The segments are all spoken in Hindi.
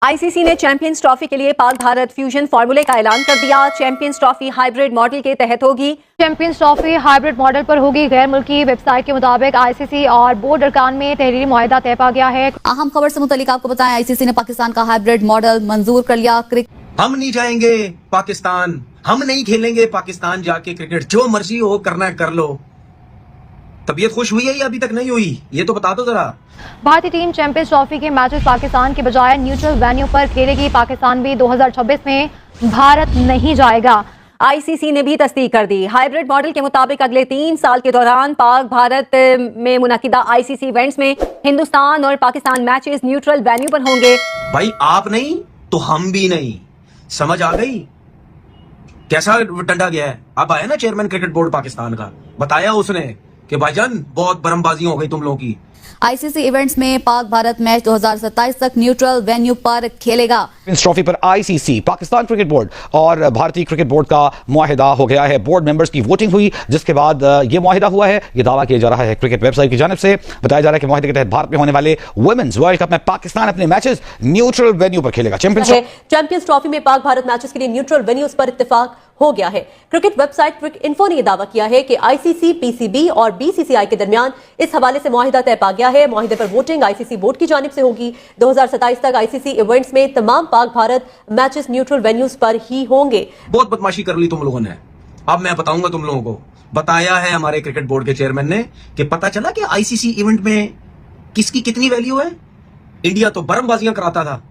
आईसीसी ने चैंपियंस ट्रॉफी के लिए पाक भारत फ्यूजन फार्मूले का ऐलान कर दिया। चैंपियंस ट्रॉफी हाइब्रिड मॉडल के तहत होगी। चैंपियंस ट्रॉफी हाइब्रिड मॉडल पर होगी। गैर मुल्की वेबसाइट के मुताबिक आईसीसी और बोर्ड अरकान में तहरीरी मुआहिदा तय पा गया है। अहम खबर से मुतालिक आपको बताएं, आईसीसी ने पाकिस्तान का हाइब्रिड मॉडल मंजूर कर लिया। हम नहीं जाएंगे पाकिस्तान, हम नहीं खेलेंगे पाकिस्तान जाके क्रिकेट, जो मर्जी हो करना है कर लो। तबीयत खुश हुई है या अभी तक नहीं हुई, ये तो बता दो जरा। भारतीय टीम चैंपियंस ट्रॉफी के मैचेस पाकिस्तान के बजाय न्यूट्रल वेन्यू पर खेलेगी। पाकिस्तान भी 2026 में भारत नहीं जाएगा। आईसीसी ने भी तस्दीक कर दी। हाइब्रिड मॉडल के मुताबिक अगले 3 साल के दौरान पाक भारत में मुनकिदा आईसीसी इवेंट्स में हिंदुस्तान और पाकिस्तान मैचेस न्यूट्रल वेन्यू पर होंगे। भाई आप नहीं तो हम भी नहीं, समझ आ गई कैसा डंडा गया है। अब आया ना चेयरमैन क्रिकेट बोर्ड पाकिस्तान का, बताया उसने कि भाईजान बहुत बरमबाजी हो गई तुम लोगों की। आईसीसी इवेंट्स में पाक भारत मैच 2027 तक न्यूट्रल वेन्यू पर खेलेगा। इस ट्रॉफी पर आईसीसी, पाकिस्तान क्रिकेट बोर्ड और भारतीय क्रिकेट बोर्ड का मुआहिदा हो गया है। बोर्ड मेंबर्स की वोटिंग हुई, जिसके बाद यह मुआहिदा हुआ है। यह दावा किया जा रहा है क्रिकेट वेबसाइट की जानिब से। बताया जा रहा है कि मुआहिदे के तहत भारत में होने वाले वुमेन्स वर्ल्ड कप में पाकिस्तान अपने मैचेस न्यूट्रल वेन्यू पर खेलेगा। चैंपियंस ट्रॉफी में पाक भारत मैचेस के लिए न्यूट्रल वेन्यूज पर इत्तेफाक हो गया है। क्रिकेट वेबसाइट क्रिक इन्फो ने यह दावा किया है कि आईसीसी, पीसीबी और बीसीसीआई के दरमियान इस हवाले से मुआहिदा तय पा गया है। मुआहिदे पर वोटिंग आईसीसी बोर्ड की जानिब से होगी। 2027 तक आईसीसी इवेंट्स में तमाम Pak Bharat matches neutral venues पर ही होंगे। बहुत बदमाशी कर ली तुम लोगों ने। अब मैं बताऊंगा तुम लोगों को। बताया है हमारे क्रिकेट बोर्ड के चेयरमैन ने कि पता चला कि आईसीसी इवेंट में किसकी कितनी वैल्यू है। इंडिया तो बरमबाजियां कराता था।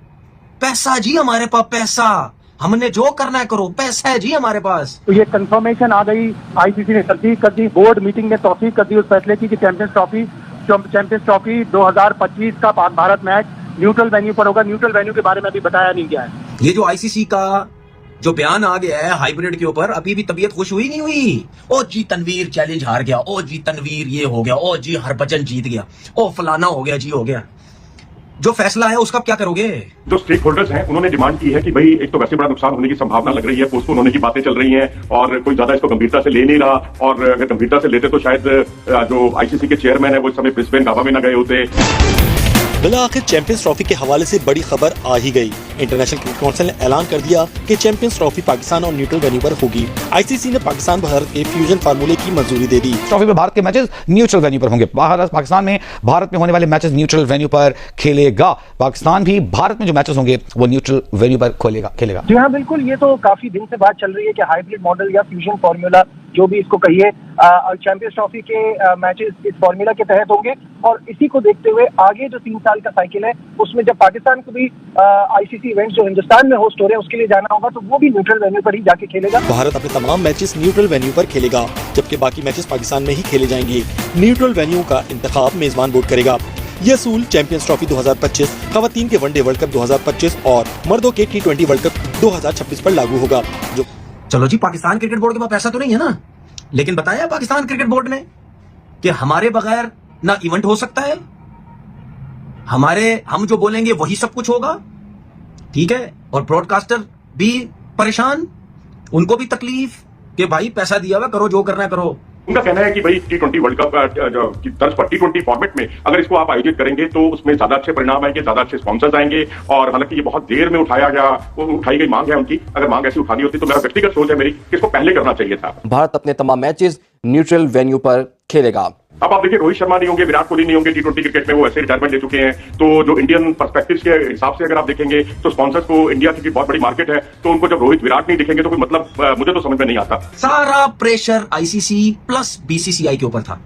पैसा जी हमारे पास, पैसा, हमने जो करना है करो, पैसा है जी हमारे पास। तो ये कंफर्मेशन आ गई, आईसीसी ने तस्दीक कर दी, बोर्ड मीटिंग में तौसीक कर दी उस फैसले की कि चैंपियंस ट्रॉफी 2025 का Pak Bharat match neutral venue पर होगा। न्यूट्रल वेन्यू के बारे में अभी बताया नहीं गया है। ये जो आईसीसी का जो बयान आ गया है हाइब्रिड के ऊपर, अभी भी तबीयत खुश हुई नहीं हुई। ओ जी तनवीर चैलेंज हार गया, ओ जी तनवीर ये हो गया, ओ जी हरभजन जीत गया, ओ फलाना हो गया जी हो गया। जो फैसला है उसका क्या करोगे? जो स्टेक होल्डर्स हैं उन्होंने डिमांड की है कि भाई एक तो वैसे बड़ा नुकसान होने की संभावना लग रही है, पोस्टपोन होने की बातें चल रही हैं और कोई ज्यादा इसको गंभीरता से ले नहीं रहा। और अगर गंभीरता से लेते तो शायद जो आईसीसी के चेयरमैन है वो इस समय ब्रिस्बेन गावा में न गए होते। बिलाखिर चैंपियंस ट्रॉफी के हवाले से बड़ी खबर आ ही गई। इंटरनेशनल क्रिकेट काउंसिल ने ऐलान कर दिया कि चैंपियंस ट्रॉफी पाकिस्तान और न्यूट्रल वेन्यू पर होगी। आईसीसी ने पाकिस्तान भारत के फ्यूजन फार्मूले की मंजूरी दे दी। ट्रॉफी में भारत के मैचेस न्यूट्रल वेन्यू पर होंगे। पाकिस्तान में भारत में होने वाले मैचेस न्यूट्रल वेन्यू पर खेलेगा। पाकिस्तान भी भारत में जो मैचेस होंगे वो न्यूट्रल वेन्यू पर खेलेगा। जी हाँ, बिल्कुल। ये तो काफी दिन से बात चल रही है कि हाइब्रिड मॉडल या फ्यूजन फार्मूला, जो भी इसको कहिए, चैंपियंस ट्रॉफी के मैचेस इस फार्मूला के तहत होंगे। और इसी को देखते हुए आगे जो 3 साल का साइकिल है उसमें जब पाकिस्तान को भी आईसीसी इवेंट्स जो हिंदुस्तान में होस्ट हो रहे हैं उसके लिए जाना होगा, तो वो भी न्यूट्रल वेन्यू पर ही जाके खेलेगा। भारत अपने तमाम मैचेस न्यूट्रल वेन्यू पर खेलेगा, जबकि बाकी मैचेस पाकिस्तान में ही खेले जाएंगे। न्यूट्रल वेन्यू का इंतखाब मेजबान बोर्ड करेगा। यह असूल चैंपियंस ट्रॉफी 2025, खवातीन के वनडे वर्ल्ड कप 2025 और मर्दों के T20 वर्ल्ड कप 2026 पर लागू होगा। जो चलो जी, पाकिस्तान क्रिकेट बोर्ड के पास पैसा तो नहीं है ना, लेकिन बताया पाकिस्तान क्रिकेट बोर्ड ने कि हमारे बगैर ना इवेंट हो सकता है, हम जो बोलेंगे वही सब कुछ होगा, ठीक है। और ब्रॉडकास्टर भी परेशान, उनको भी तकलीफ कि भाई पैसा दिया हुआ, करो जो करना है करो। उनका कहना है कि भाई T20 वर्ल्ड कप की तर्ज पर T20 फॉर्मेट में अगर इसको आप आयोजित करेंगे तो उसमें ज्यादा अच्छे परिणाम आएंगे, ज्यादा अच्छे स्पॉन्सर्स आएंगे। और हालांकि ये बहुत देर में उठाई गई मांग है उनकी। अगर मांग ऐसी उठानी होती तो मेरा व्यक्तिगत सोच है मेरी कि इसको पहले करना चाहिए था। भारत अपने तमाम मैचेस न्यूट्रल वेन्यू पर खेलेगा। अब आप देखिए, रोहित शर्मा नहीं होंगे, विराट कोहली नहीं होंगे T20 क्रिकेट में, वो ऐसे रिटायरमेंट ले चुके हैं। तो जो इंडियन पर्सपेक्टिव्स के हिसाब से अगर आप देखेंगे तो स्पॉन्सर्स को, इंडिया की बहुत बड़ी मार्केट है, तो उनको जब रोहित विराट नहीं दिखेंगे तो कोई मतलब मुझे तो समझ में नहीं आता। सारा प्रेशर आईसीसी प्लस बीसीसीआई के ऊपर था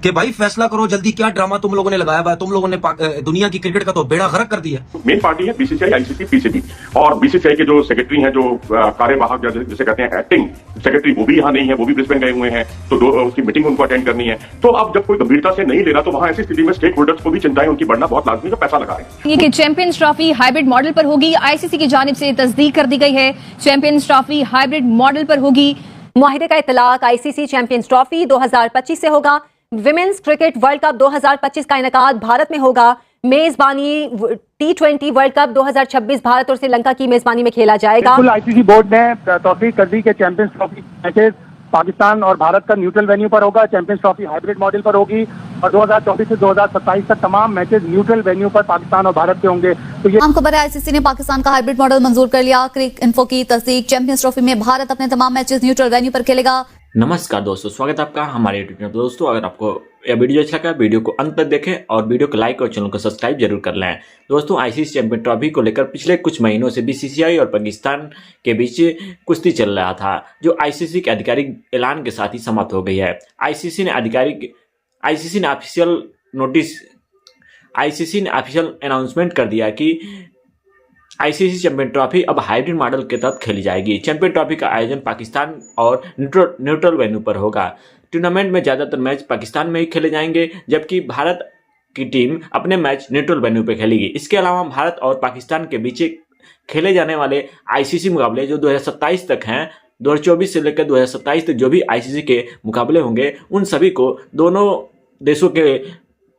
कि भाई फैसला करो जल्दी। क्या ड्रामा तुम लोगों ने लगाया हुआ है, तुम लोगों ने दुनिया की क्रिकेट का तो बेड़ा गर्क कर दिया। मेन पार्टी है बीसीसीआई, आईसीसी, पीसीबी। और बीसीसीआई के जो सेक्रेटरी हैं, जो कार्यवाहक जिसे कहते हैं एक्टिंग सेक्रेटरी, वो भी यहाँ नहीं है, वो भी ब्रिस्बेन गए हुए हैं। तो उसकी मीटिंग उनको अटेंड करनी है। तो अब जब कोई गंभीरता से नहीं ले रहा तो वहां ऐसी स्थिति में स्टेक होल्डर्स को भी चिंताएं उनकी बढ़ना बहुत लाजमी है, पैसा लगा रहे हैं। ये चैंपियंस ट्रॉफी हाइब्रिड मॉडल पर होगी। आईसीसी की जानिब से तस्दीक कर दी गई है। चैंपियंस ट्रॉफी हाइब्रिड मॉडल पर होगी। मुआहिदे का इतलाक आईसीसी चैंपियंस ट्रॉफी 2025 से होगा। विमेन्स क्रिकेट वर्ल्ड कप 2025 का इनेकाद भारत में होगा। मेजबानी T20 वर्ल्ड कप 2026 भारत और श्रीलंका की मेजबानी में खेला जाएगा। बिल्कुल, आईसीसी बोर्ड ने तौसीक कर दी कि चैंपियंस ट्रॉफी मैचेस पाकिस्तान और भारत का न्यूट्रल वेन्यू पर होगा। चैंपियंस ट्रॉफी हाइब्रिड मॉडल पर होगी और 2024 से 2027 तक तमाम मैचेस न्यूट्रल वेन्यू पर पाकिस्तान और भारत के होंगे। तो ये आम खबर है, आईसीसी ने पाकिस्तान का हाइब्रिड मॉडल मंजूर कर लिया। क्रिक इन्फो की तस्दीक। चैंपियंस ट्रॉफी में भारत अपने तमाम मैचेस न्यूट्रल वेन्यू पर खेलेगा। नमस्कार दोस्तों, स्वागत है आपका हमारे यूट्यूब चैनल। दोस्तों अगर आपको यह वीडियो अच्छा लगा, वीडियो को अंत तक देखें और वीडियो को लाइक और चैनल को सब्सक्राइब जरूर कर लें। दोस्तों आईसीसी चैंपियन ट्रॉफी को लेकर पिछले कुछ महीनों से बीसीसीआई और पाकिस्तान के बीच कुश्ती चल रहा था, जो आईसीसी के आधिकारिक ऐलान के साथ ही समाप्त हो गई है। आईसीसी ने ऑफिशियल अनाउंसमेंट कर दिया कि आईसीसी चैंपियन ट्रॉफी अब हाइब्रिड मॉडल के तहत खेली जाएगी। चैंपियन ट्रॉफी का आयोजन पाकिस्तान और न्यूट्रल वेन्यू पर होगा। टूर्नामेंट में ज़्यादातर मैच पाकिस्तान में ही खेले जाएंगे, जबकि भारत की टीम अपने मैच न्यूट्रल वेन्यू पर खेलेगी। इसके अलावा भारत और पाकिस्तान के बीच खेले जाने वाले आईसीसी मुकाबले जो 2027 तक हैं, 2024 से लेकर 2027 तक जो भी आईसीसी के मुकाबले होंगे, उन सभी को दोनों देशों के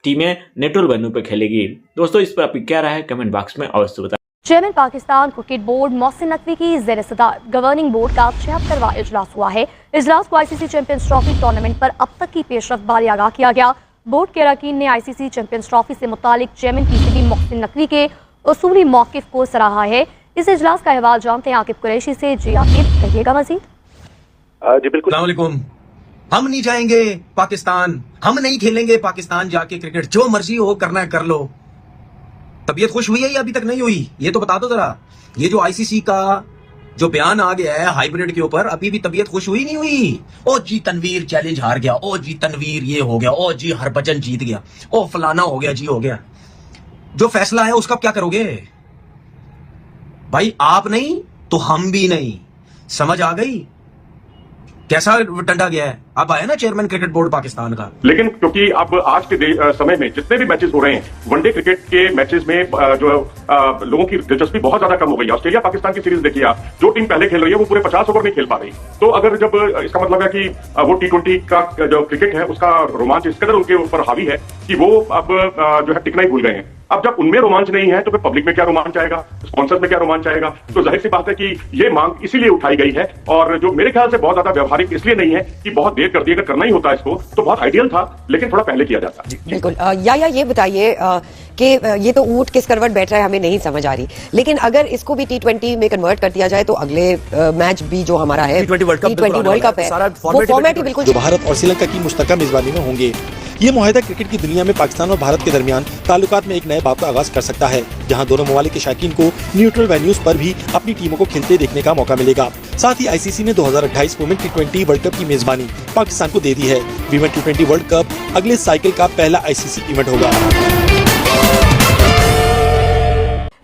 टीमें न्यूट्रल वेन्यू पर खेलेगी। दोस्तों इस पर आपकी क्या राय है, कमेंट बॉक्स में अवश्य बताएं। Chairman Pakistan cricket board Mohsin Naqvi की ज़ेर सदार गवर्निंग बोर्ड का 76वां इजलास हुआ है। इजलास को आईसीसी चैंपियंस ट्रॉफी टूर्नामेंट पर अब तक की पेशरफ्त बारे आगाह किया गया। बोर्ड के अरकान ने आईसीसी चैंपियंस ट्रॉफी से मुतालिक चेयरमैन पीसीबी मोहसिन नकवी के उसूली मौक़िफ़ को सराहा है। इस इजलास का अहवाल जानते हैं आकिब कुरैशी से। जी आकिब, कहिएगा मजीद। जी बिल्कुल। अस्सलाम वालेकुम। हम नहीं जाएंगे पाकिस्तान, हम नहीं खेलेंगे पाकिस्तान जाके क्रिकेट, जो मर्जी हो करना है कर लो। तबीयत खुश हुई है या अभी तक नहीं हुई, ये तो बता दो जरा। ये जो आईसीसी का जो बयान आ गया है हाइब्रिड के ऊपर, अभी भी तबीयत खुश हुई नहीं हुई। ओ जी तनवीर चैलेंज हार गया, ओ जी तनवीर ये हो गया, ओ जी हरभजन जीत गया, ओ फलाना हो गया, जी हो गया। जो फैसला है उसका क्या करोगे भाई? आप नहीं तो हम भी नहीं। समझ आ गई कैसा डंडा गया है? अब आया ना चेयरमैन क्रिकेट बोर्ड पाकिस्तान का। लेकिन क्योंकि अब आज के समय में जितने भी मैचेस हो रहे हैं, वनडे क्रिकेट के मैचेस में जो लोगों की दिलचस्पी बहुत ज्यादा कम हो गई है। ऑस्ट्रेलिया पाकिस्तान की सीरीज देखिए आप, जो टीम पहले खेल रही है वो पूरे 50 ओवर नहीं खेल पा रही। तो अगर जब इसका मतलब है कि वो T20 का जो क्रिकेट है उसका रोमांच इस कदर उनके ऊपर हावी है कि वो अब जो है टिकना ही भूल गए हैं। अब जब उनमें रोमांच नहीं है तो फिर पब्लिक में क्या रोमांच आएगा, स्पॉन्सर में क्या रोमांच आएगा? तो जाहिर सी बात है कि ये मांग इसीलिए उठाई गई है, और जो मेरे ख्याल से बहुत ज्यादा व्यवहारिक इसलिए नहीं है कि बहुत देर कर दी। अगर करना ही होता इसको तो बहुत आइडियल था, लेकिन थोड़ा पहले किया जाता। बिल्कुल। या ये बताइए कि ये तो ऊंट किस करवट बैठ रहा है हमें नहीं समझ आ रही, लेकिन अगर इसको भी T20 में कन्वर्ट कर दिया जाए तो अगले मैच भी जो हमारा है T20 वर्ल्ड कप है, वो फॉर्मेट ही बिल्कुल जो भारत और श्रीलंका की मुश्तरका मेजबानी में होंगे। ये मुआहदा क्रिकेट की दुनिया में पाकिस्तान और भारत के दरमियान ताल्लुकात में एक नए बाब का आगाज कर सकता है, जहां दोनों ममालिक के शायकीन को न्यूट्रल वेन्यूज पर भी अपनी टीमों को खेलते देखने का मौका मिलेगा। साथ ही आईसीसी ने 2028 वुमेन T20 वर्ल्ड कप की मेजबानी पाकिस्तान को दे दी है। वीमेन T20 वर्ल्ड कप अगले साइकिल का पहला आईसीसी इवेंट होगा।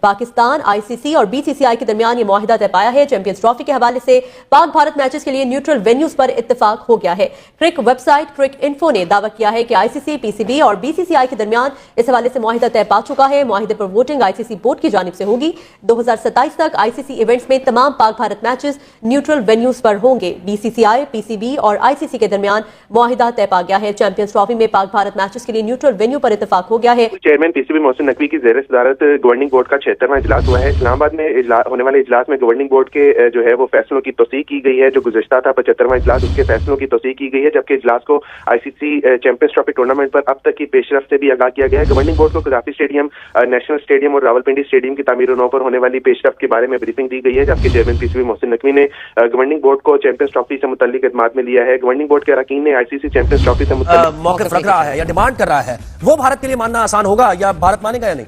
पाकिस्तान, आईसीसी और बीसीसीआई के दरमियान ये मुआहिदा तय पाया है। चैंपियंस ट्रॉफी के हवाले से पाक भारत मैचेस के लिए न्यूट्रल वेन्यूज पर इत्तेफाक हो गया है। क्रिक वेबसाइट क्रिक इन्फो ने दावा किया है कि आईसीसी, पीसीबी और बीसीसीआई के दरमियान इस हवाले से मुआहिदा तय पा चुका है। मुआहिदे पर वोटिंग आईसीसी बोर्ड की जानिब से होगी। 2027 तक आईसीसी इवेंट्स में तमाम Pak Bharat matches neutral venues पर होंगे। बीसीसीआई, पीसीबी और आईसीसी के दरमियान मुआहिदा तय पा गया है। चैंपियंस ट्रॉफी में पाक भारत मैचेस के लिए न्यूट्रल वेन्यू पर इत्तेफाक हो गया है। चेयरमैन पीसीबी मोहसिन नकवी की ज़ेर सदारत गवर्निंग बोर्ड का 76वां इजलास हुआ है। इस्लामाबाद में होने वाले इजलास में गवर्निंग बोर्ड के जो है वो फैसलों की तौसीक की गई है। जो गुज़श्ता था 75वां इजलास, उसके फैसलों की तौसीक की गई है, जबकि इजलास को आईसीसी चैंपियंस ट्रॉफी टूर्नामेंट पर अब तक की पेशरफ्त से भी आगाह किया गया है। गवर्निंग बोर्ड को कज़ाफी स्टेडियम, नेशनल स्टेडियम और रावलपिंडी स्टेडियम की तामीर नौ पर होने वाली पेशरफ्त के बारे में ब्रीफिंग दी गई है, जबकि चेयरमैन पीसीबी मोहसिन नकवी ने गवर्निंग बोर्ड को चैंपियंस ट्रॉफी से मुताल्लिक एतमाद में लिया है। गवर्निंग बोर्ड के अरकान ने आईसीसी चैंपियंस ट्रॉफी से मुताल्लिक मौक़िफ़ रख रहा है या डिमांड कर रहा है, वो भारत के लिए मानना आसान होगा या भारत मानेगा या नहीं?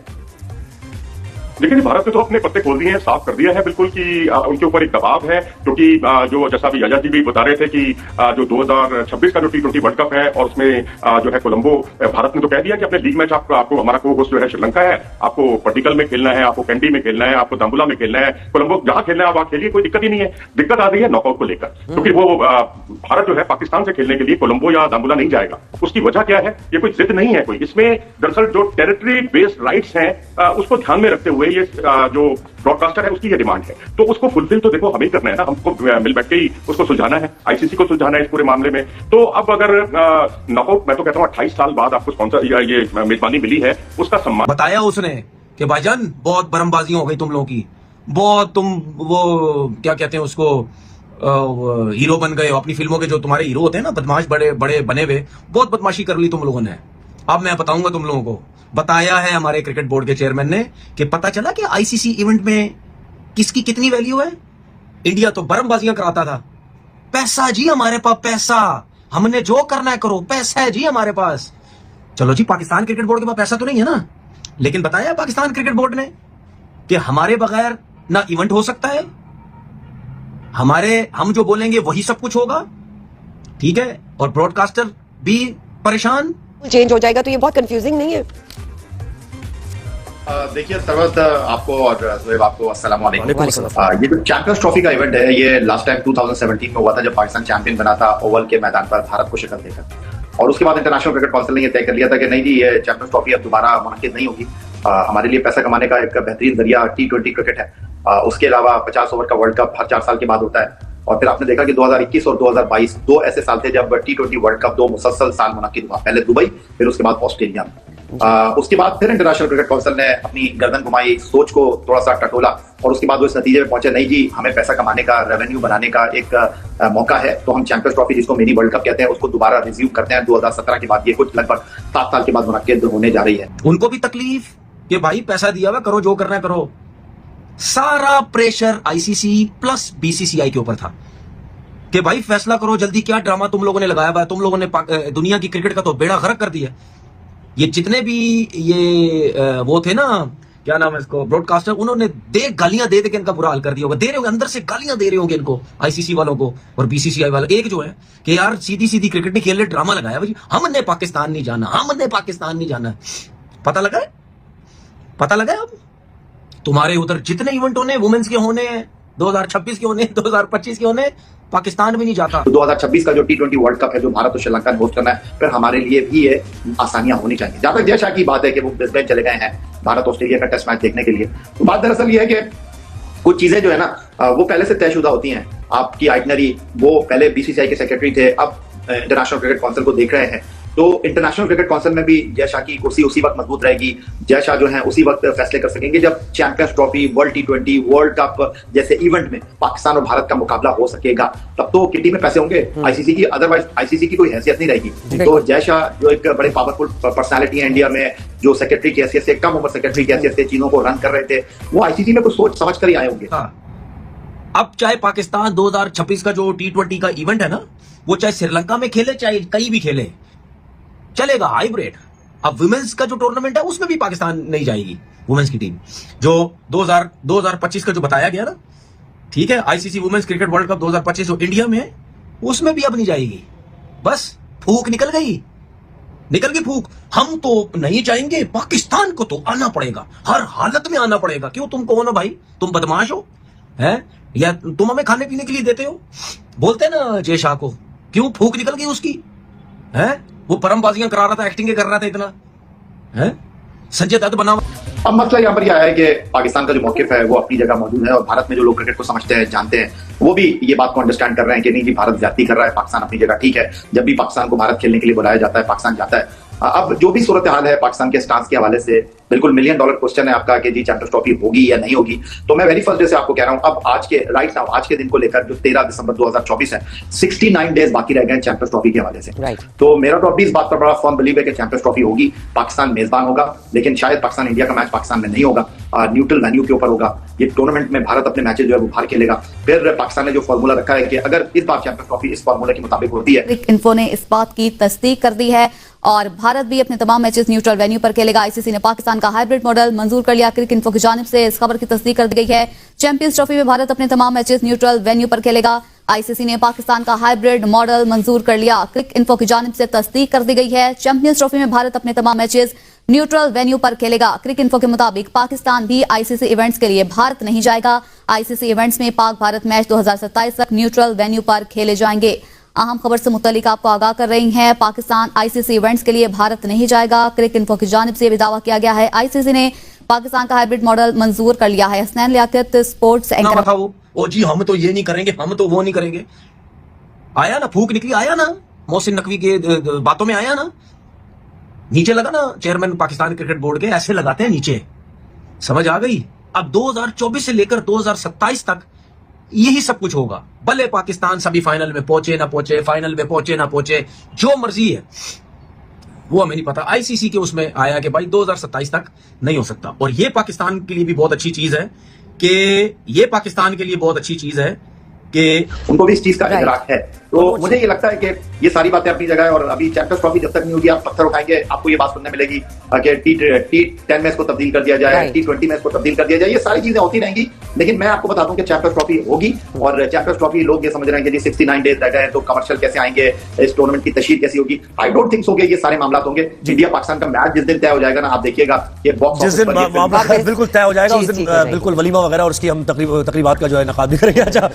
देखिए, भारत ने तो अपने पत्ते खोल दिए हैं, साफ कर दिया है बिल्कुल कि उनके ऊपर एक दबाव है, क्योंकि जो जैसा अभी याया जी भी बता रहे थे कि जो 2026 का जो T20 वर्ल्ड कप है और उसमें जो है कोलंबो, भारत ने तो कह दिया कि अपने लीग मैच आपको हमारा को होस्ट जो है श्रीलंका है, आपको पर्टिकल में खेलना है, आपको कैंडी में खेलना है, आपको दाम्बुला में खेलना है, कोलंबो जहां खेलना है वहां खेलिए, कोई दिक्कत ही नहीं है। दिक्कत आ रही है नॉकआउट को लेकर, क्योंकि वो भारत जो है पाकिस्तान से खेलने के लिए कोलंबो या दाम्बुला नहीं जाएगा। उसकी वजह क्या है? ये कोई जिद नहीं है कोई, इसमें दरअसल जो टेरिटरी बेस्ड राइट्स हैं उसको ध्यान में रखते हुए ये जो ब्रॉडकास्टर है उसकी ये डिमांड है, तो उसको फुलफिल तो देखो हमें करना है ना, हमको मिल बैठ के ही उसको सुलझाना है, आईसीसी को सुलझाना है इस पूरे मामले में। तो अब अगर नॉकआउट, मैं तो कहता हूं 28 साल बाद आपको स्पॉन्सर ये मेजबानी मिली है, उसका सम्मान बताया उसने कि भाईजान बहुत बरमबाजी हो गई तुम लोगों की, बहुत तुम वो क्या कहते हैं उसको हीरो बन गए हो, अपनी फिल्मों के जो तुम्हारे हीरो होते हैं ना, बदमाश बड़े बड़े बने हुए, बहुत बदमाशी कर ली तुम लोगों ने। अब मैं बताऊंगा तुम लोगों को, बताया है हमारे क्रिकेट बोर्ड के चेयरमैन ने कि पता चला कि आईसीसी इवेंट में किसकी कितनी वैल्यू है। इंडिया तो बर्मबाजियां कराता था, पैसा जी हमारे पास, पैसा, हमने जो करना है करो, पैसा है जी हमारे पास। चलो जी, पाकिस्तान क्रिकेट बोर्ड के पास पैसा तो नहीं है ना, लेकिन बताया पाकिस्तान क्रिकेट बोर्ड ने कि हमारे बगैर ना इवेंट हो सकता है, हम जो बोलेंगे वही सब कुछ होगा, ठीक है, और ब्रॉडकास्टर भी परेशान। चेंज हो जाएगा तो ये बहुत कंफ्यूजिंग नहीं है? देखिए सरवत, आपको और ज़ोएब आपको अस्सलाम वालेकुम। वालेकुम ये जो चैंपियंस ट्रॉफी का इवेंट है, ये लास्ट टाइम 2017 में हुआ था, जब पाकिस्तान चैंपियन बना था ओवल के मैदान पर भारत को शिकस्त देकर। और उसके बाद इंटरनेशनल क्रिकेट काउंसिल ने ये तय कर लिया था कि नहीं जी, ये चैंपियंस ट्रॉफी अब दोबारा मुनक्किद नहीं होगी। हमारे लिए पैसा कमाने का एक बेहतरीन जरिया T20 क्रिकेट है। उसके अलावा 50 ओवर का वर्ल्ड कप हर 4 साल के बाद होता है। और फिर आपने देखा कि 2021 और 2022 दो ऐसे साल थे जब T20 वर्ल्ड कप 2 मुसलसल साल मुनक्किद हुआ, पहले दुबई, फिर उसके बाद ऑस्ट्रेलिया में। उसके बाद फिर इंटरनेशनल क्रिकेट काउंसिल ने अपनी गर्दन घुमाई, सोच को थोड़ा सा टटोला, और उसके बाद वो इस नतीजे में पहुंचे, नहीं जी, हमें पैसा कमाने का, रेवेन्यू बनाने का एक मौका है, तो हम चैंपियंस ट्रॉफी, जिसको मिनी वर्ल्ड कप कहते हैं, उसको दोबारा रिज्यूम करते हैं 2017 के बाद। ये कुछ लगभग 7 साल के बाद मुनक्किद होने जा रही है। उनको भी तकलीफ कि भाई पैसा दिया हुआ, करो जो करना है करो। सारा प्रेशर आईसीसी प्लस बीसीसीआई के ऊपर था कि भाई फैसला करो जल्दी, क्या ड्रामा तुम लोगों ने लगाया हुआ है, तुम लोगों ने दुनिया की क्रिकेट का तो बेड़ा गर्क कर दिया। ये जितने भी ये वो थे ना, क्या नाम है इसको, ब्रॉडकास्टर, उन्होंने गालियां दे के इनका बुरा हाल कर दिया होगा, दे रहे होंगे अंदर से, गालियां दे रहे होंगे इनको, आईसीसी वालों को और बीसीसीआई वालों। एक जो है कि यार सीधी सीधी क्रिकेट नहीं खेल रहे, ड्रामा लगाया भाई, हमने पाकिस्तान नहीं जाना, हमने पाकिस्तान नहीं जाना। पता लगा है, पता लगा है। अब तुम्हारे उधर जितने इवेंट होने, वुमेन्स के होने, 2026 के होने, 2025 के होने, पाकिस्तान भी नहीं जाता। तो 2026 का जो T20 वर्ल्ड कप है, जो भारत और श्रीलंका ने होस्ट करना है, फिर हमारे लिए भी ये आसानियां होनी चाहिए। जहां तक जय शाह की बात है कि वो ब्रिस्बेन चले गए हैं भारत ऑस्ट्रेलिया का टेस्ट मैच देखने के लिए, तो बात दरअसल ये है कि कुछ चीजें जो है ना, वो पहले से तयशुदा होती हैं। आपकी आइटनरी, वो पहले बीसीसीआई के सेक्रेटरी थे, अब इंटरनेशनल क्रिकेट काउंसिल को देख रहे हैं, तो इंटरनेशनल क्रिकेट काउंसिल में भी जय शाह की कुर्सी उसी वक्त मजबूत रहेगी। जय शाह जो है उसी वक्त फैसले कर सकेंगे जब champions trophy, world T20, world cup जैसे इवेंट में पाकिस्तान और भारत का मुकाबला हो सकेगा, तब तो किटी में पैसे होंगे आईसीसी की, अदरवाइज आईसीसी की कोई हैसियत नहीं रहेगी। तो जय शाह जो एक बड़े पावरफुल पर्सनैलिटी है इंडिया में, जो सेक्रेटरी की हैसियत से, कम उम्र सेक्रेटरी की हैसियत से चीजों को रन कर रहे थे, वो आईसीसी में कुछ सोच समझ कर ही आए होंगे। अब चाहे पाकिस्तान 2026 का जो T20 का इवेंट है ना, वो चाहे श्रीलंका में खेले, चाहे कहीं भी खेले, चलेगा, हाइब्रिड। अब वुमेन्स का जो टूर्नामेंट है उसमें भी पाकिस्तान नहीं जाएगी, वुमेन्स की टीम, जो 2025 का जो बताया गया ना, ठीक है, ICC women's cricket world cup 2025 जो इंडिया में है, उसमें भी अब नहीं जाएगी। बस फूक निकल गई फूक। हम तो नहीं जाएंगे, पाकिस्तान को तो आना पड़ेगा, हर हालत में आना पड़ेगा। क्यों, तुम कौन हो भाई, तुम बदमाश हो हैं, या तुम हमें खाने पीने के लिए देते हो? बोलते ना जय शाह को, क्यों फूक निकल गई उसकी है? वो परमबाजियां करा रहा था, एक्टिंग कर रहा था इतना, है संजय दत्त बना। अब मसला यहाँ पर यह है कि पाकिस्तान का जो मौकिफ है वो अपनी जगह मौजूद है, और भारत में जो लोग क्रिकेट को समझते हैं, जानते हैं, वो भी ये बात को अंडरस्टैंड कर रहे हैं कि नहीं जी, भारत ज्यादती कर रहा है, पाकिस्तान अपनी जगह ठीक है। जब भी पाकिस्तान को भारत खेलने के लिए बुलाया जाता है, पाकिस्तान जाता है। अब जो भी सूरत हाल है पाकिस्तान के स्टांस के हवाले से, बिल्कुल $1 मिलियन क्वेश्चन है आपका कि जी चैंपियंस ट्रॉफी होगी या नहीं होगी। तो मैं वेरी फर्स्ट डे से आपको कह रहा हूं, अब आज के राइट नाउ, आज के दिन को लेकर जो 13 दिसंबर 2024 है, 69 डेज बाकी रह गए चैंपियंस ट्रॉफी के हवाले से। तो मेरा तो अभी इस बात पर बड़ा फर्म बिलीव है कि चैंपियंस ट्रॉफी होगी, पाकिस्तान मेजबान होगा, लेकिन शायद पाकिस्तान इंडिया का मैच पाकिस्तान में नहीं होगा, न्यूट्रल वेन्यू के ऊपर होगा। ये टूर्नामेंट में भारत अपने मैचेस जो है वो बाहर खेलेगा। फिर पाकिस्तान ने जो फॉर्मूला रखा है कि अगर इस बार चैंपियंस ट्रॉफी इस फॉर्मूले के मुताबिक होती है, इन्फो ने इस बात की तस्दीक कर दी है और भारत भी अपने तमाम मैचेस न्यूट्रल वेन्यू पर खेलेगा। आईसीसी ने पाकिस्तान का हाइब्रिड मॉडल मंजूर कर लिया। क्रिक इन्फो की जानिब से इस खबर की तस्दीक कर दी गई है। चैंपियंस ट्रॉफी में भारत अपने तमाम मैचेस न्यूट्रल वेन्यू पर खेलेगा। आईसीसी ने पाकिस्तान का हाइब्रिड मॉडल मंजूर कर लिया। क्रिक इन्फो की जानिब से तस्दीक कर दी गई है। चैंपियंस ट्रॉफी में भारत अपने तमाम मैचेस न्यूट्रल वेन्यू पर खेलेगा। क्रिक इन्फो के मुताबिक पाकिस्तान भी आईसीसी इवेंट्स के लिए भारत नहीं जाएगा। आईसीसी इवेंट्स में पाक भारत मैच 2027 तक न्यूट्रल वेन्यू पर खेले जाएंगे। अहम खबर से मुतल्लिक आपको आगाह कर रही हैं, पाकिस्तान आईसीसी इवेंट्स के लिए भारत नहीं जाएगा। क्रिक इन्फो की जानिब से भी दावा किया गया है, आईसीसी ने पाकिस्तान का हाइब्रिड मॉडल मंजूर कर लिया है। Hasnain Liaqat, sports anchor. ओ जी, हम तो ये नहीं करेंगे, हम तो वो नहीं करेंगे। आया ना, फूक निकली, आया ना, मोहसिन नकवी के बातों में आया ना, नीचे लगा ना चेयरमैन पाकिस्तान क्रिकेट बोर्ड के, ऐसे लगाते हैं नीचे, समझ आ गई। अब 2024 से लेकर 2027 तक यही सब कुछ होगा। भले पाकिस्तान सभी फाइनल में पहुंचे ना पहुंचे, फाइनल में पहुंचे ना पहुंचे, जो मर्जी है वो हमें नहीं पता। आईसीसी के उसमें आया कि भाई 2027 तक नहीं हो सकता। और ये पाकिस्तान के लिए भी बहुत अच्छी चीज है कि उनको भी इस चीज का इदराक है। तो मुझे ये लगता है कि ये सारी बातें अपनी जगह है। और अभी चैंपियंस ट्रॉफी जब तक नहीं होगी, आप पत्थर उठाएंगे, आपको ये बात सुनने मिलेगी कि T10 में इसको तब्दील कर दिया जाए, T20 में इसको तब्दील कर दिया जाए। ये सारी चीजें होती रहेंगी, लेकिन मैं आपको बता दूं कि चैंपियंस ट्रॉफी होगी। और चैंपियंस ट्रॉफी लोग ये समझ रहे हैं कि जी 69 डेज रह गए तो कमर्शियल कैसे आएंगे, इस टूर्नामेंट की तशहीर कैसी होगी। आई डोंट थिंक सो कि ये सारे मामला होंगे। इंडिया पाकिस्तान का मैच जिस दिन तय हो जाएगा ना, आप देखिएगा कि बॉक्स जिस दिन मामला बिल्कुल तय हो जाएगा, उस दिन बिल्कुल वलीमा वगैरह और उसकी हम तकरीबात का जो है नकाद भी करेंगे। अच्छा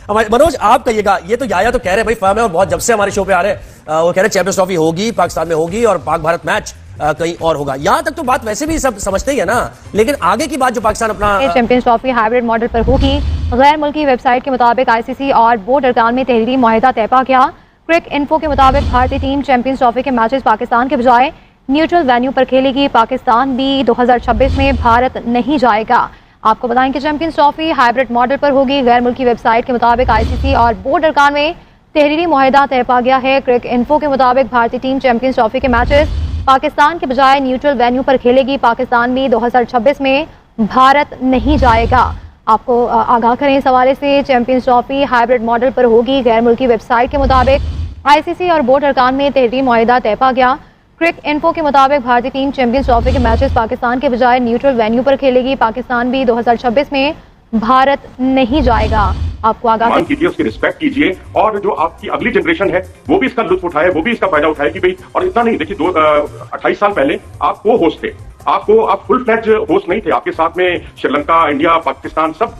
मनोज, आप कहिएगा, ये तो याया तो कह रहे भाई फर्म है और बहुत जब से हमारे शो पे आ रहे हैं, वो कह रहे चैंपियंस ट्रॉफी होगी, पाकिस्तान में होगी और पाक भारत मैच कहीं और होगा। यहां तक तो बात वैसे भी सब समझते ही है ना, लेकिन आगे की बात जो पाकिस्तान अपना चैंपियंस ट्रॉफी हाइब्रिड मॉडल पर होगी। गैर मुल्की वेबसाइट के मुताबिक आईसीसी और बोर्ड अरकान में तहरीरी मुआहिदा तय पा गया। क्रिक इन्फो के मुताबिक भारतीय टीम चैंपियंस ट्रॉफी के मैचेस पाकिस्तान के बजाय न्यूट्रल वेन्यू पर खेलेगी। पाकिस्तान भी 2026 में भारत नहीं जाएगा। आपको बताएं कि चैंपियंस ट्रॉफी हाइब्रिड मॉडल पर होगी। गैर मुल्की वेबसाइट के मुताबिक आईसीसी और बोर्ड अरकान में तहरीरी मुआहिदा तय पा गया है। क्रिक इन्फो के मुताबिक भारतीय टीम चैंपियंस ट्रॉफी के मैचेस पाकिस्तान के बजाय न्यूट्रल वेन्यू पर खेलेगी। पाकिस्तान भी 2026 में भारत नहीं जाएगा। आपको आगाह करें इस हवाले से, चैंपियंस ट्रॉफी हाइब्रिड मॉडल पर होगी। गैर मुल्की वेबसाइट के मुताबिक आईसीसी और बोर्ड अरकान में तहरीरी मुआहिदा तय पा गया। क्रिक इन्फो के मुताबिक भारतीय टीम चैंपियंस ट्रॉफी के मैचेस पाकिस्तान के बजाय न्यूट्रल वेन्यू पर खेलेगी। पाकिस्तान भी 2026 में भारत नहीं जाएगा। आपको आगाह कीजिए, उसकी रिस्पेक्ट कीजिए और जो आपकी अगली जनरेशन है वो भी इसका लुत्फ उठाए, वो भी इसका फायदा उठाए कि भाई। और इतना नहीं, देखिए 28 साल पहले आप को होस्ट थे, आप फुल फ्लैज होस्ट नहीं थे। आपके साथ में श्रीलंका, इंडिया, पाकिस्तान सब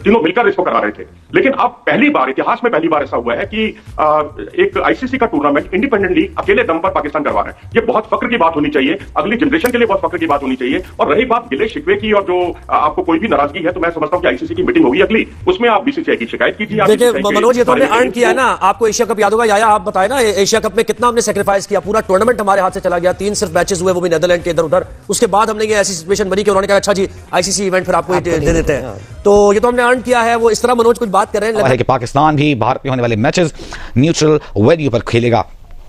तीनों मिलकर इसको करा रहे थे। लेकिन अब पहली बार इतिहास में पहली बार ऐसा हुआ है कि एक आईसीसी का टूर्नामेंट इंडिपेंडेंटली अकेले दम पर पाकिस्तान करवा रहा है। ये बहुत फक्र की बात होनी चाहिए, अगली जनरेशन के लिए बहुत फक्र की बात होनी चाहिए। और रही बात गिले शिकवे की और जो आपको कोई भी नाराजगी है, तो मैं समझता हूं कि आईसीसी की मीटिंग होगी अगली, उसमें आप बीसीसीआई की शिकायत कीजिए। देखिए मनोज, ये तो हमने अर्न किया ना। आपको एशिया कप याद होगा, याया आप बताए ना, एशिया कप में कितना हमने सेक्रीफाइस किया। पूरा टूर्नामेंट हमारे हाथ से चला गया, 3 सिर्फ मैचेस हुए, वो भी नेदरलैंड के इधर उधर। उसके बाद हमने ये ऐसी सिचुएशन बनी कि उन्होंने कहा अच्छा जी आईसीसी इवेंट फिर आपको दे देते हैं। तो ये तो हमने अर्न किया है। वो इस तरह मनोज कुछ बात कर रहे हैं कि पाकिस्तान भी भारत में होने वाले मैचेस न्यूट्रल वेन्यू पर खेलेगा।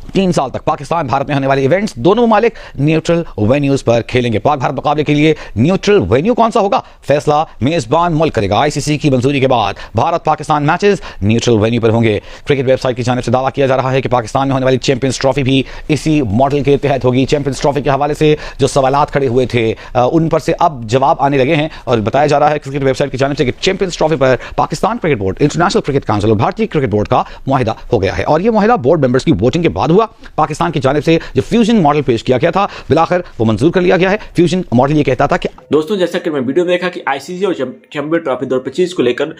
3 साल तक पाकिस्तान भारत में होने वाले इवेंट्स दोनों ममालिक न्यूट्रल वेन्यूज पर खेलेंगे। पाक भारत मुकाबले के लिए न्यूट्रल वेन्यू कौन सा होगा, फैसला मेजबान मुल्क करेगा। आईसीसी की मंजूरी के बाद Bharat Pakistan matches neutral venue पर होंगे। क्रिकेट वेबसाइट की जानिब से दावा किया जा रहा है कि पाकिस्तान में होने वाली चैंपियंस ट्रॉफी भी इसी मॉडल के तहत होगी। चैंपियंस ट्रॉफी के हवाले से जो सवालात खड़े हुए थे उन पर से अब जवाब आने लगे हैं और बताया जा रहा है क्रिकेट वेबसाइट की जानिब से कि चैंपियंस ट्रॉफी पर Pakistan cricket board, international cricket council और भारतीय क्रिकेट बोर्ड का मुआहिदा हो गया है। और यह मुआहिदा बोर्ड मेंबर्स की वोटिंग के बाद हुआ। पाकिस्तान जानिब से जो फ्यूजन मॉडल पेश किया गया था, बिलाखिर वो मंजूर कर लिया गया है। फ्यूजन मॉडल ये कहता था कि दोस्तों, जैसा कि मैं वीडियो में देखा कि आईसीसी और चैंपियंस ट्रॉफी 2025 को लेकर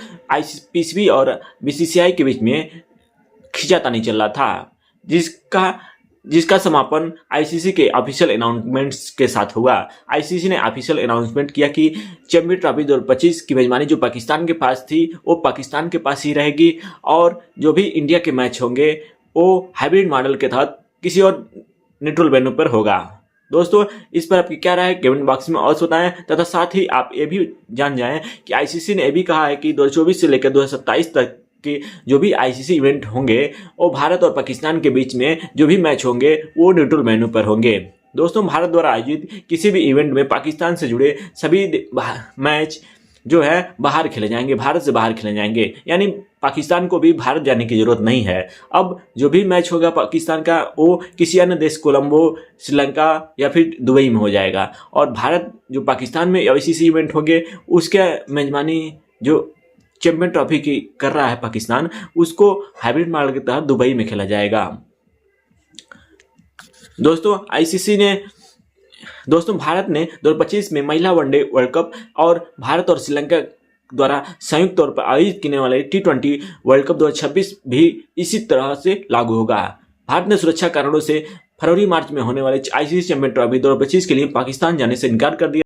पीसीबी और बीसीसीआई के बीच में खिंचातानी चल रहा था, जिसका समापन आईसीसी के ऑफिशियल अनाउंसमेंट्स के साथ हुआ। आईसीसी ने ऑफिशियल अनाउंसमेंट किया कि चैंपियंस ट्रॉफी 2025 की मेजबानी जो पाकिस्तान के पास थी वो पाकिस्तान के पास ही रहेगी और जो भी इंडिया के मैच होंगे वो हाइब्रिड मॉडल के तहत किसी और न्यूट्रल वेन्यू पर होगा। दोस्तों, इस पर आपकी क्या राय है कमेंट बॉक्स में अवश्य बताएं तथा साथ ही आप ये भी जान जाएं कि आईसीसी ने ये भी कहा है कि 2024 से लेकर 2027 तक के जो भी आईसीसी इवेंट होंगे वो भारत और पाकिस्तान के बीच में जो भी मैच होंगे वो न्यूट्रल वेन्यू पर होंगे। दोस्तों, भारत द्वारा आयोजित किसी भी इवेंट में पाकिस्तान से जुड़े सभी मैच जो है बाहर खेले जाएंगे, भारत से बाहर खेले जाएंगे, यानी पाकिस्तान को भी भारत जाने की जरूरत नहीं है। अब जो भी मैच होगा पाकिस्तान का वो किसी अन्य देश, कोलंबो, श्रीलंका या फिर दुबई में हो जाएगा और भारत जो पाकिस्तान में आईसीसी इवेंट होंगे उसके मेजबानी जो चैंपियन ट्रॉफी की कर रहा है पाकिस्तान, उसको हाइब्रिड मॉडल के तहत दुबई में खेला जाएगा। दोस्तों, भारत ने 2025 में महिला वनडे वर्ल्ड कप और भारत और श्रीलंका द्वारा संयुक्त तौर पर आयोजित करने वाले T20 वर्ल्ड कप 2026 भी इसी तरह से लागू होगा। भारत ने सुरक्षा कारणों से फरवरी मार्च में होने वाले आईसीसी चैंपियन ट्रॉफी 2025 के लिए पाकिस्तान जाने से इनकार कर दिया।